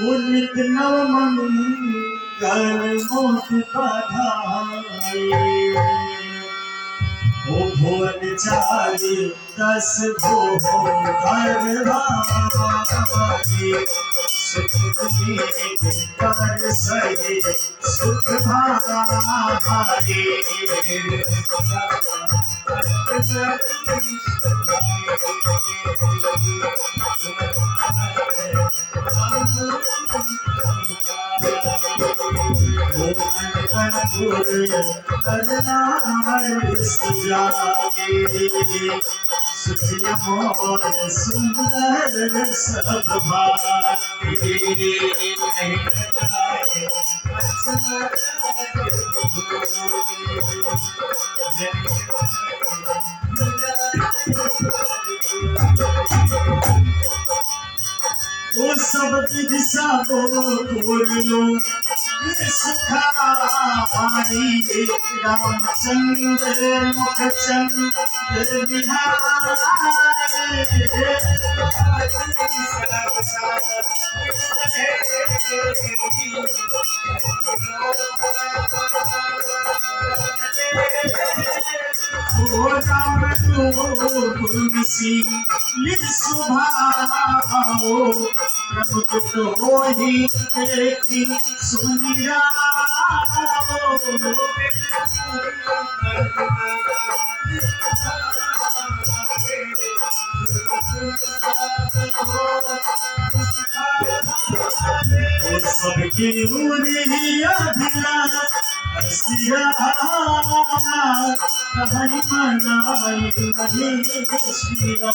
उदित नव मंगल मोद बधाई। ओ भुवन चारि 10 भुवन भरवाई। सुख कर सही सुख भाई। मोर सुंदर सब भाई। वो सब विधि सब बोलो सुखारी। रामचंद्र मुखचंद्र बिहारी। ओ राम तुलसी सुभाओ। प्रभु दुख होहि देखि सुनिराओ। सबके मुनिया भिलास सिया कहनि मनाई महेशिया।